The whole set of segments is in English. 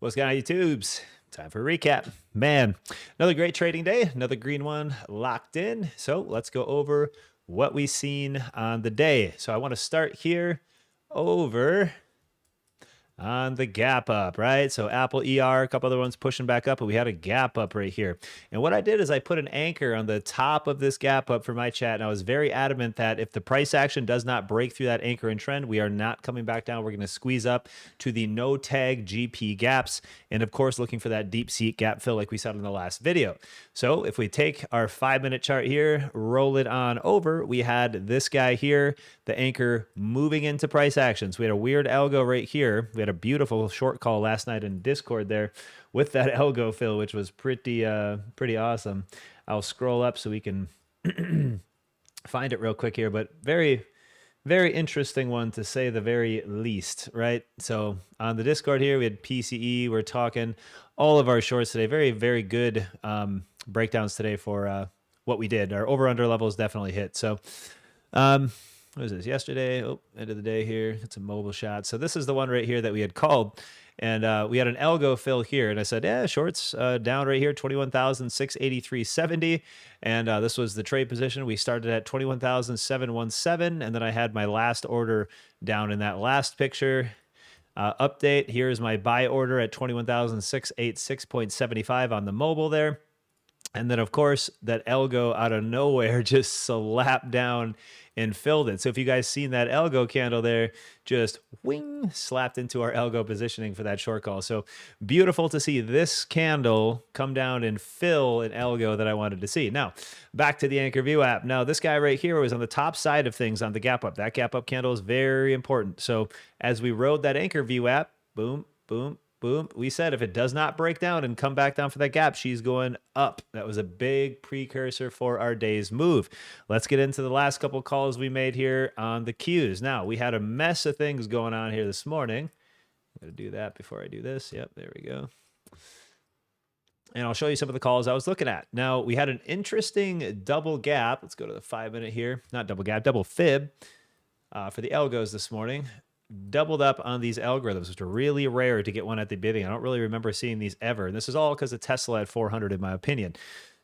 What's going on, YouTubes? Time for a recap. Man, another great trading day, another green one locked in. So let's go over what we've seen on the day. So I want to start here over on the gap up, right? So Apple ER, a couple other ones pushing back up, but we had a gap up right here. And what I did is I put an anchor on the top of this gap up for my chat. And I was very adamant that if the price action does not break through that anchor and trend, we are not coming back down. We're going to squeeze up to the no tag GP gaps. And of course, looking for that deep seat gap fill like we said in the last video. So if we take our 5-minute chart here, roll it on over, we had this guy here, the anchor moving into price actions. We had a weird algo right here. We had a beautiful short call last night in Discord there with that algo fill, which was pretty awesome. I'll scroll up so we can find it real quick here, but very interesting one to say the very least, right? So on the Discord here, we had PCE. We're talking all of our shorts today. Very good breakdowns today for what we did. Our over-under levels definitely hit. So what was this, yesterday? Oh, end of the day here. It's a mobile shot. So this is the one right here that we had called. And we had an algo fill here. And I said, yeah, shorts down right here, 21,683.70. And this was the trade position. We started at 21,717. And then I had my last order down in that last picture. Update, here's my buy order at 21,686.75 on the mobile there. And then, of course, that algo out of nowhere just slapped down and filled it. So if you guys seen that algo candle there, just wing, slapped into our algo positioning for that short call. So beautiful to see this candle come down and fill an algo that I wanted to see. Now, back to the Anchor View app. Now, this guy right here was on the top side of things on the gap up. That gap up candle is very important. So as we rode that Anchor View app, boom, boom, boom. We said if it does not break down and come back down for that gap, she's going up. That was a big precursor for our day's move. Let's get into the last couple calls we made here on the Qs. Now, we had a mess of things going on here this morning. I'm going to do that before I do this. Yep, there we go. And I'll show you some of the calls I was looking at. Now, we had an interesting double gap. Let's go to the 5-minute here. Not double gap, double fib for the algos this morning. Doubled up on these algorithms, which are really rare to get one at the bidding. I don't really remember seeing these ever. And this is all because of Tesla at 400, in my opinion.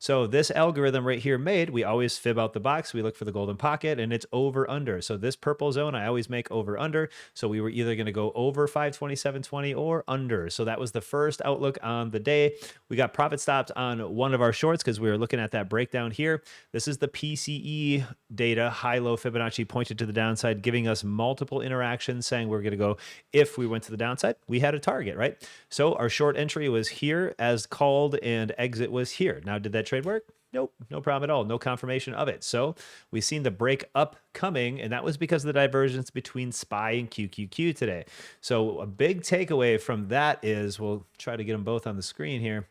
So this algorithm right here made, we always fib out the box. We look for the golden pocket and it's over under. So this purple zone, I always make over under. So we were either going to go over 527.20 or under. So that was the first outlook on the day. We got profit stopped on one of our shorts because we were looking at that breakdown here. This is the PCE data, high-low Fibonacci pointed to the downside, giving us multiple interactions saying we're going to go if we went to the downside. We had a target, right? So our short entry was here as called and exit was here. Now, did that trade work? Nope, no problem at all. No confirmation of it. So we've seen the break up coming, and that was because of the divergence between SPY and QQQ today. So a big takeaway from that is, we'll try to get them both on the screen here.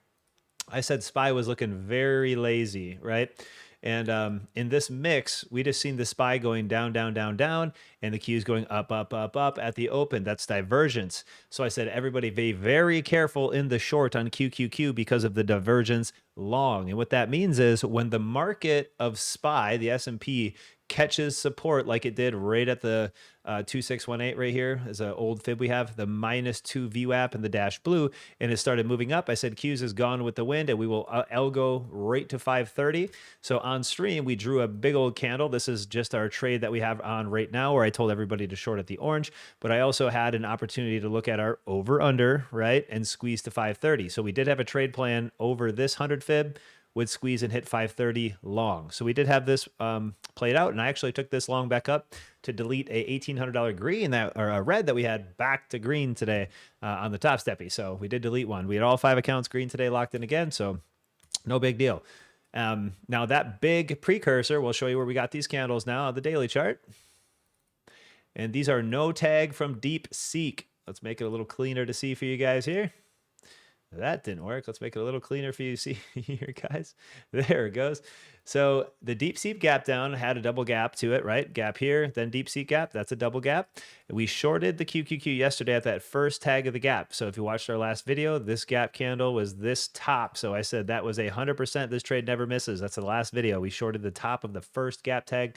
I said SPY was looking very lazy, right? And in this mix, we just seen the SPY going down, down, down, down, and the Qs going up, up, up, up at the open. That's divergence. So I said, everybody be very careful in the short on QQQ because of the divergence long. And what that means is when the market of SPY, the S&P, catches support like it did right at the 2618 right here is an old fib we have, the -2 VWAP and the dash blue, and it started moving up. I said Qs is gone with the wind and we will algo right to 530. So on stream, we drew a big old candle. This is just our trade that we have on right now where I told everybody to short at the orange, but I also had an opportunity to look at our over under, right, and squeeze to 530. So we did have a trade plan over this 100 fib, would squeeze and hit 530 long. So we did have this played out, and I actually took this long back up to delete a $1,800 green that, or a red that we had back to green today on the top steppy. So we did delete one. We had all 5 accounts green today locked in again, so no big deal. Now that big precursor, we'll show you where we got these candles now on the daily chart. And these are no tag from Deep Seek. Let's make it a little cleaner to see for you guys here. That didn't work. Let's make it a little cleaner for you to see here, guys. There it goes. So the deep seep gap down had a double gap to it, right? Gap here, then deep seep gap. That's a double gap. We shorted the QQQ yesterday at that first tag of the gap. So if you watched our last video, this gap candle was this top. So I said that was 100%. This trade never misses. That's the last video. We shorted the top of the first gap tag.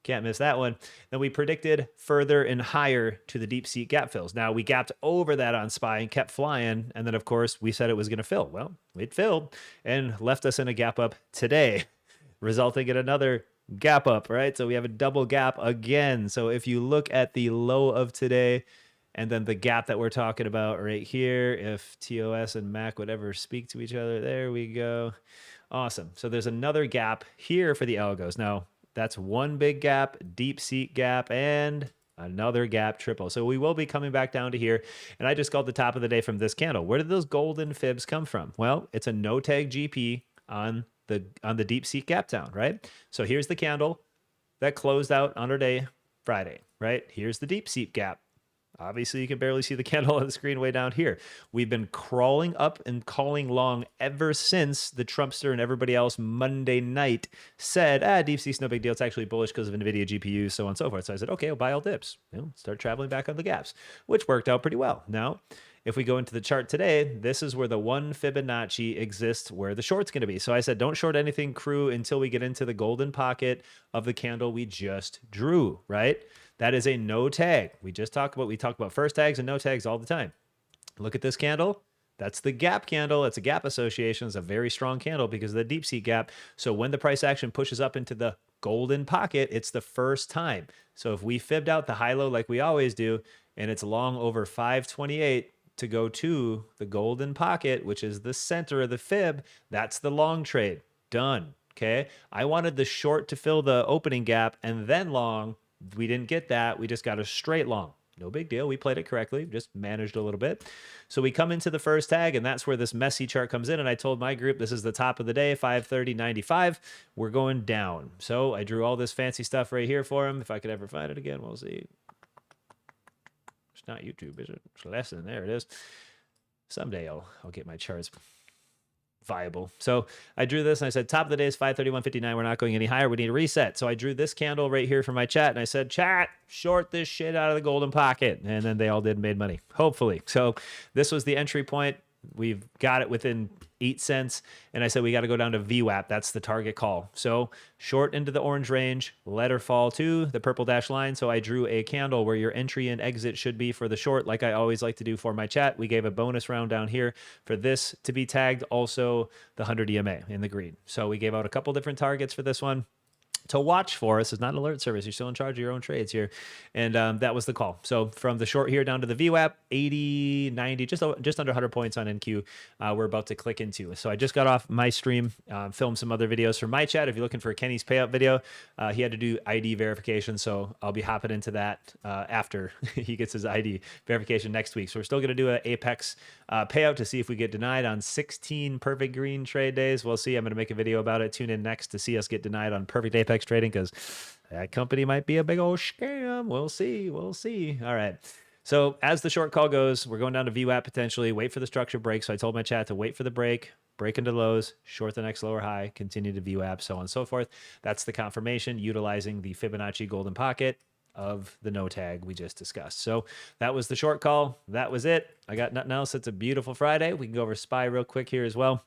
Can't miss that one. Then we predicted further and higher to the deep seat gap fills. Now we gapped over that on SPY and kept flying. And then, of course, we said it was going to fill. Well, it filled and left us in a gap up today, resulting in another gap up, right? So we have a double gap again. So if you look at the low of today and then the gap that we're talking about right here, if TOS and MAC would ever speak to each other, there we go. Awesome. So there's another gap here for the algos. Now, that's one big gap, deep seat gap, and another gap triple. So we will be coming back down to here. And I just called the top of the day from this candle. Where did those golden fibs come from? Well, it's a no tag GP on the deep seat gap down, right? So here's the candle that closed out on our day Friday, right? Here's the deep seat gap. Obviously, you can barely see the candle on the screen way down here. We've been crawling up and calling long ever since the Trumpster and everybody else Monday night said, deep seat's no big deal. It's actually bullish because of NVIDIA GPUs, so on and so forth. So I said, okay, I'll buy all dips. Start traveling back on the gaps, which worked out pretty well. Now, if we go into the chart today, this is where the one Fibonacci exists where the short's going to be. So I said, don't short anything, crew, until we get into the golden pocket of the candle we just drew, right? That is a no tag. We talk about first tags and no tags all the time. Look at this candle. That's the gap candle. It's a gap association. It's a very strong candle because of the deep seat gap. So when the price action pushes up into the golden pocket, it's the first time. So if we fibbed out the high low like we always do, and it's long over 528 to go to the golden pocket, which is the center of the fib, that's the long trade. Done. Okay. I wanted the short to fill the opening gap and then long. We didn't get that. We just got a straight long. No big deal. We played it correctly, just managed a little bit. So we come into the first tag, and that's where this messy chart comes in. And I told my group, this is the top of the day, 530.95. We're going down. So I drew all this fancy stuff right here for him. If I could ever find it again, we'll see. It's not YouTube, is it? It's lesson. There it is. Someday I'll get my charts viable. So I drew this and I said, top of the day is 531.59. We're not going any higher. We need a reset. So I drew this candle right here for my chat and I said, chat, short this shit out of the golden pocket. And then they all did and made money, hopefully. So this was the entry point. We've got it within 8 cents. And I said, we got to go down to VWAP. That's the target call. So short into the orange range, let her fall to the purple dash line. So I drew a candle where your entry and exit should be for the short, like I always like to do for my chat. We gave a bonus round down here for this to be tagged. Also the 100 EMA in the green. So we gave out a couple different targets for this one to watch for. Us. It's not an alert service. You're still in charge of your own trades here. And that was the call. So from the short here down to the VWAP, 80, 90, just under 100 points on NQ, we're about to click into. So I just got off my stream, filmed some other videos for my chat. If you're looking for Kenny's payout video, he had to do ID verification. So I'll be hopping into that after he gets his ID verification next week. So we're still going to do an Apex payout to see if we get denied on 16 perfect green trade days. We'll see. I'm going to make a video about it. Tune in next to see us get denied on perfect Apex trading because that company might be a big old scam. We'll see. We'll see. All right. So as the short call goes, we're going down to VWAP potentially. Wait for the structure break. So I told my chat to wait for the break into lows, short the next lower high, continue to VWAP, so on and so forth. That's the confirmation utilizing the Fibonacci golden pocket of the no tag we just discussed. So that was the short call. That was it. I got nothing else. It's a beautiful Friday. We can go over SPY real quick here as well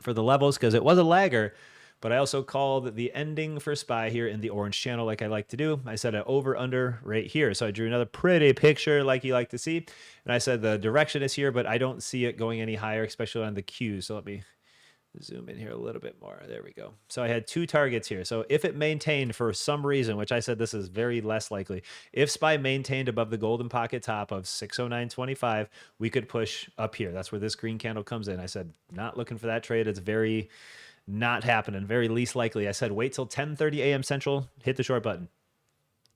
for the levels because it was a lagger. But I also called the ending for SPY here in the orange channel like I like to do. I said an over-under right here. So I drew another pretty picture like you like to see. And I said the direction is here, but I don't see it going any higher, especially on the Qs. So let me zoom in here a little bit more. There we go. So I had 2 targets here. So if it maintained for some reason, which I said this is very less likely, if SPY maintained above the golden pocket top of 609.25, we could push up here. That's where this green candle comes in. I said, not looking for that trade. It's very... not happening. Very least likely. I said wait till 10:30 a.m. Central, hit the short button.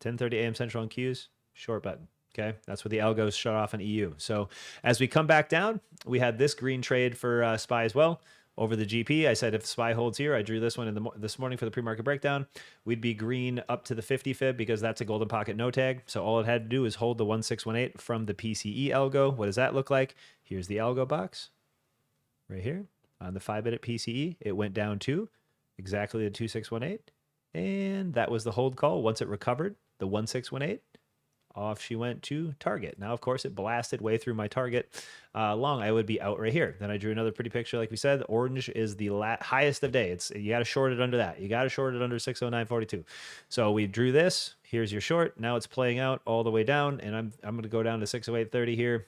10:30 a.m. Central on Qs, short button. Okay, that's where the algos shut off in EU. So as we come back down, we had this green trade for SPY as well over the GP. I said if SPY holds here, I drew this one in this morning for the pre-market breakdown. We'd be green up to the 50 fib because that's a golden pocket no tag. So all it had to do is hold the 1618 from the PCE algo. What does that look like? Here's the algo box right here. On the 5-minute PCE, it went down to exactly the 2618, and that was the hold call. Once it recovered, the 1618, off she went to target. Now, of course, it blasted way through my target long. I would be out right here. Then I drew another pretty picture. Like we said, orange is the highest of day. You got to short it under that. You got to short it under 609.42. So we drew this. Here's your short. Now it's playing out all the way down, and I'm going to go down to 608.30 here.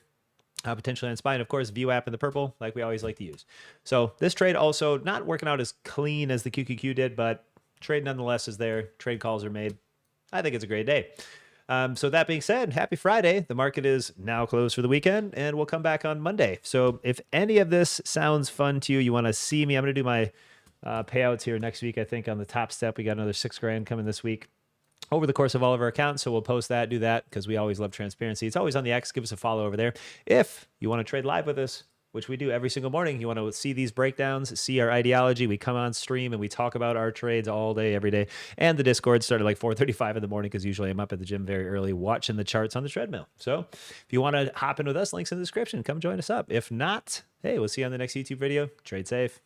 Potentially on spine, of course, VWAP in the purple, like we always like to use. So this trade also not working out as clean as the QQQ did, but trade nonetheless is there. Trade calls are made. I think it's a great day. So that being said, happy Friday. The market is now closed for the weekend, and we'll come back on Monday. So if any of this sounds fun to you, you want to see me, I'm going to do my payouts here next week. I think on the top step, we got another $6,000 coming this week over the course of all of our accounts. So we'll post that, do that, because we always love transparency. It's always on the X. Give us a follow over there. If you want to trade live with us, which we do every single morning, you want to see these breakdowns, see our ideology. We come on stream and we talk about our trades all day, every day. And the Discord started like 4:35 in the morning because usually I'm up at the gym very early watching the charts on the treadmill. So if you want to hop in with us, links in the description. Come join us up. If not, hey, we'll see you on the next YouTube video. Trade safe.